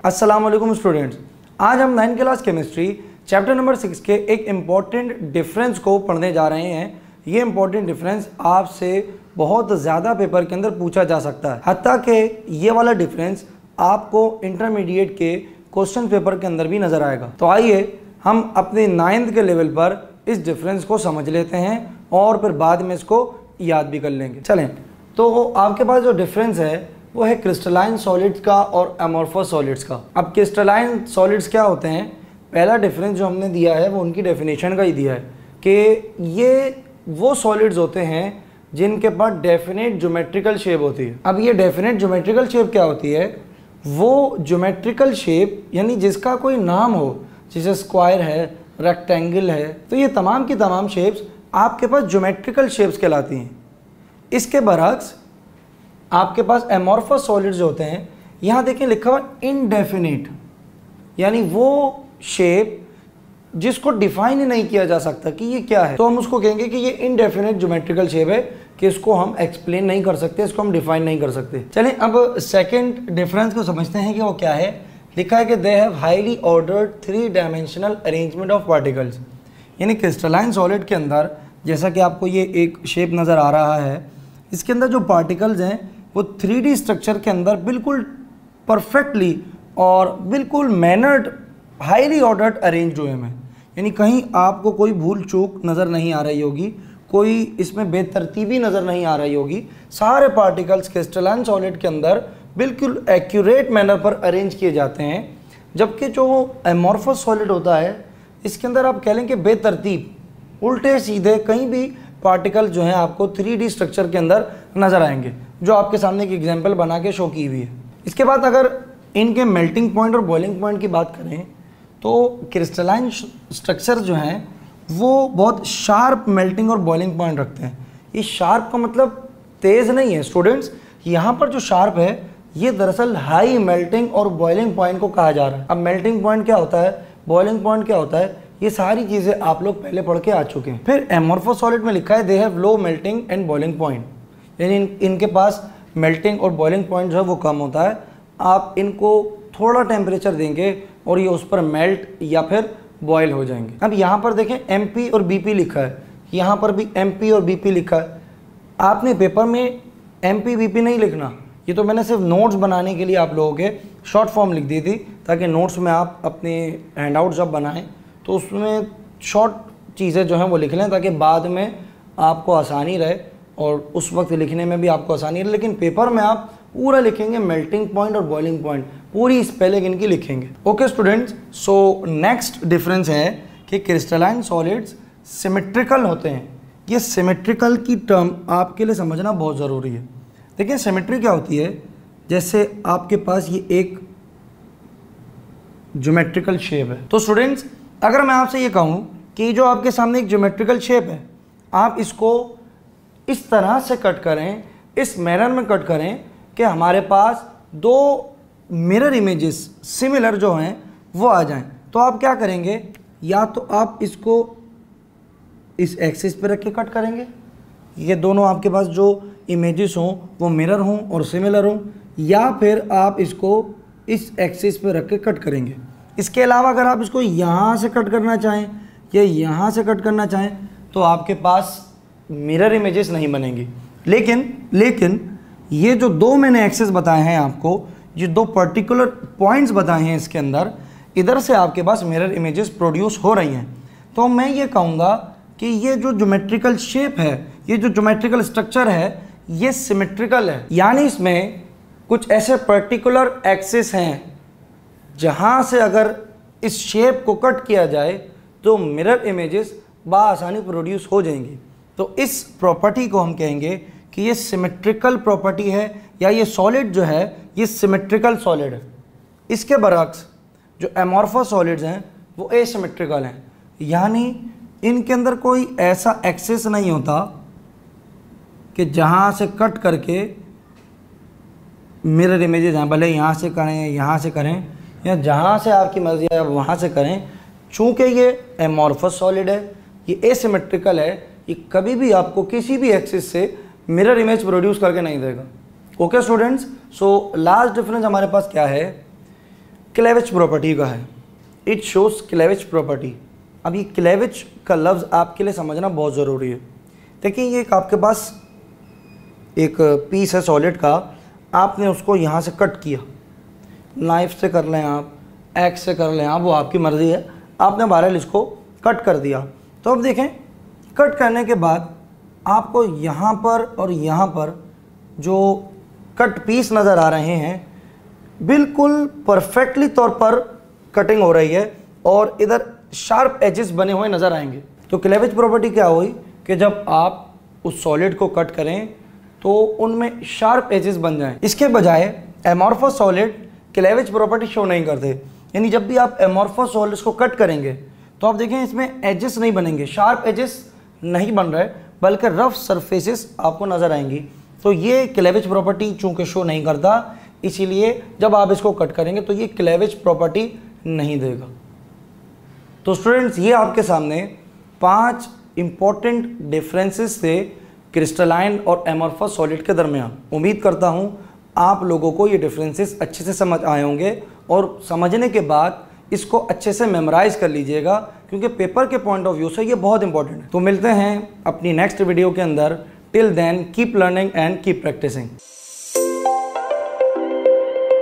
अस्सलाम वालेकुम स्टूडेंट्स, आज हम 9th class chemistry chapter number 6 के एक इम्पॉर्टेंट डिफरेंस को पढ़ने जा रहे हैं। ये इम्पॉर्टेंट डिफरेंस आपसे बहुत ज़्यादा पेपर के अंदर पूछा जा सकता है, हत्ता कि ये वाला डिफरेंस आपको इंटरमीडिएट के क्वेश्चन पेपर के अंदर भी नज़र आएगा। तो आइए हम अपने 9th के लेवल पर इस डिफरेंस को समझ लेते हैं और फिर बाद में इसको याद भी कर लेंगे। चलें, तो आपके पास जो डिफरेंस है वो है क्रिस्टलाइन सॉलिड्स का और एमोर्फस सॉलिड्स का। अब क्रिस्टलाइन सॉलिड्स क्या होते हैं, पहला डिफरेंस जो हमने दिया है वो उनकी डेफिनेशन का ही दिया है कि ये वो सॉलिड्स होते हैं जिनके पास डेफिनेट ज्योमेट्रिकल शेप होती है। अब ये डेफिनेट ज्योमेट्रिकल शेप क्या होती है, वो ज्योमेट्रिकल शेप यानी जिसका कोई नाम हो, जैसे स्क्वायर है, रेक्टेंगल है, तो ये तमाम की तमाम शेप्स आपके पास ज्योमेट्रिकल शेप्स कहलाती हैं। इसके बरक्स आपके पास एमोर्फस सॉलिड्स जो होते हैं, यहाँ देखिए लिखा हुआ इनडेफिनिट, यानी वो शेप जिसको डिफाइन ही नहीं किया जा सकता कि ये क्या है, तो हम उसको कहेंगे कि ये इनडेफिनिट ज्योमेट्रिकल शेप है कि इसको हम एक्सप्लेन नहीं कर सकते, इसको हम डिफाइन नहीं कर सकते। चलें अब सेकंड डिफरेंस को समझते हैं कि वो क्या है। लिखा है कि they have highly ordered 3 dimensional arrangement of particles, यानी क्रिस्टलाइन सॉलिड के अंदर जैसा कि आपको ये एक शेप नज़र आ रहा है, इसके अंदर जो पार्टिकल्स हैं वो 3D स्ट्रक्चर के अंदर बिल्कुल परफेक्टली और बिल्कुल मैनर्ड हाईली ऑर्डर्ड अरेंज हुए हैं, यानी कहीं आपको कोई भूल चूक नज़र नहीं आ रही होगी, कोई इसमें बेतरतीबी नज़र नहीं आ रही होगी। सारे पार्टिकल्स क्रिस्टलाइन सॉलिड के अंदर बिल्कुल एक्यूरेट मैनर पर अरेंज किए जाते हैं, जबकि जो एमोर्फस सॉलिड होता है इसके अंदर आप कह लें कि बेतरतीब, उल्टे सीधे कहीं भी पार्टिकल जो हैं आपको 3D स्ट्रक्चर के अंदर नज़र आएंगे, जो आपके सामने एक एग्जांपल बना के शो की हुई है। इसके बाद अगर इनके मेल्टिंग पॉइंट और बॉइलिंग पॉइंट की बात करें तो क्रिस्टलाइन स्ट्रक्चर जो हैं वो बहुत शार्प मेल्टिंग और बॉइलिंग पॉइंट रखते हैं। ये शार्प का मतलब तेज़ नहीं है स्टूडेंट्स, यहाँ पर जो शार्प है ये दरअसल हाई मेल्टिंग और बॉइलिंग पॉइंट को कहा जा रहा है। अब मेल्टिंग पॉइंट क्या होता है, बॉइलिंग पॉइंट क्या होता है, ये सारी चीज़ें आप लोग पहले पढ़ के आ चुके हैं। फिर एमोर्फस सॉलिड में लिखा है they have low melting and boiling point, यानी इनके पास मेल्टिंग और बॉइलिंग पॉइंट जो है वो कम होता है। आप इनको थोड़ा टेम्परेचर देंगे और ये उस पर मेल्ट या फिर बॉयल हो जाएंगे। अब यहाँ पर देखें MP और BP लिखा है, यहाँ पर भी MP और BP लिखा है। आपने पेपर में MP BP नहीं लिखना, ये तो मैंने सिर्फ नोट्स बनाने के लिए आप लोगों के शॉर्ट फॉर्म लिख दी थी, ताकि नोट्स में आप अपने हैंडआउट जब बनाएं तो उसमें शॉर्ट चीज़ें जो हैं वो लिख लें, ताकि बाद में आपको आसानी रहे और उस वक्त लिखने में भी आपको आसानी रहे। लेकिन पेपर में आप पूरा लिखेंगे मेल्टिंग पॉइंट और बॉइलिंग पॉइंट, पूरी स्पेलिंग इनकी लिखेंगे। Okay students, so next difference है कि क्रिस्टलाइन सॉलिड्स सिमेट्रिकल होते हैं। ये सिमेट्रिकल की टर्म आपके लिए समझना बहुत ज़रूरी है। देखिए सिमेट्री क्या होती है, जैसे आपके पास ये एक ज्योमेट्रिकल शेप है, तो स्टूडेंट्स अगर मैं आपसे ये कहूँ कि जो आपके सामने एक ज्योमेट्रिकल शेप है, आप इसको इस तरह से कट करें, इस मैनर में कट करें कि हमारे पास 2 मिरर इमेजेस सिमिलर जो हैं वो आ जाएं, तो आप क्या करेंगे, या तो आप इसको इस एक्सिस पे रख के कट करेंगे, ये दोनों आपके पास जो इमेजेस हों वो मिरर हों और सिमिलर हों, या फिर आप इसको इस एक्सिस पे रख के कट करेंगे। इसके अलावा अगर आप इसको यहाँ से कट करना चाहें या यहाँ से कट करना चाहें तो आपके पास मिरर इमेजेस नहीं बनेंगी। लेकिन ये जो 2 मैंने एक्सिस बताए हैं आपको, ये 2 पर्टिकुलर पॉइंट्स बताए हैं इसके अंदर, इधर से आपके पास मिरर इमेजेस प्रोड्यूस हो रही हैं। तो मैं ये कहूँगा कि ये जो ज्योमेट्रिकल शेप है, ये जो ज्योमेट्रिकल स्ट्रक्चर है, ये सिमेट्रिकल है, यानी इसमें कुछ ऐसे पर्टिकुलर एक्सिस हैं जहाँ से अगर इस शेप को कट किया जाए तो मिरर इमेजेस बआसानी प्रोड्यूस हो जाएंगी। तो इस प्रॉपर्टी को हम कहेंगे कि ये सिमेट्रिकल प्रॉपर्टी है, या ये सॉलिड जो है ये सिमेट्रिकल सॉलिड है। इसके बरक्स जो एमोर्फस सॉलिड्स हैं वो एसिमेट्रिकल हैं, यानी इनके अंदर कोई ऐसा एक्सिस नहीं होता कि जहाँ से कट करके मिरर इमेजेस हैं, भले यहाँ से करें, यहाँ से करें, या जहाँ से आपकी मर्जी है वहाँ से करें। चूँकि ये एमोर्फस सॉलिड है, ये एसिमेट्रिकल है, ये कभी भी आपको किसी भी एक्सिस से मिरर इमेज प्रोड्यूस करके नहीं देगा। Okay students, so last difference हमारे पास क्या है, क्लेविज प्रॉपर्टी का है। It shows cleavage property. अब ये क्लेविज का लफ्ज़ आपके लिए समझना बहुत ज़रूरी है। देखिए ये एक आपके पास एक पीस है सॉलिड का, आपने उसको यहाँ से कट किया, नाइफ से कर लें आप, एक्स से कर लें आप, वो आपकी मर्ज़ी है। आपने बहरहाल इसको कट कर दिया। तो अब देखें कट करने के बाद आपको यहाँ पर और यहाँ पर जो कट पीस नज़र आ रहे हैं बिल्कुल परफेक्टली तौर पर कटिंग हो रही है और इधर शार्प एजेस बने हुए नज़र आएंगे। तो क्लेविज प्रॉपर्टी क्या हुई कि जब आप उस सॉलिड को कट करें तो उनमें शार्प एजेस बन जाएं। इसके बजाय एमॉर्फस सॉलिड क्लेविज प्रॉपर्टी शो नहीं करते। यानी जब भी आप एमॉर्फस सॉलिड्स को कट करेंगे तो आप देखें इसमें एजेस नहीं बनेंगे, शार्प एजेस नहीं बन रहे, बल्कि रफ सरफेसेस आपको नज़र आएंगी। तो ये क्लेविज प्रॉपर्टी चूँकि शो नहीं करता, इसीलिए जब आप इसको कट करेंगे तो ये क्लेविज प्रॉपर्टी नहीं देगा। तो स्टूडेंट्स ये आपके सामने 5 इंपॉर्टेंट डिफरेंसेस थे क्रिस्टलाइन और एमॉर्फस सॉलिड के दरमियान। उम्मीद करता हूँ आप लोगों को ये डिफरेंसेस अच्छे से समझ आए होंगे और समझने के बाद इसको अच्छे से मेमोराइज कर लीजिएगा, क्योंकि पेपर के पॉइंट ऑफ व्यू से ये बहुत इंपॉर्टेंट है। तो मिलते हैं अपनी नेक्स्ट वीडियो के अंदर। Till then keep learning and keep practising.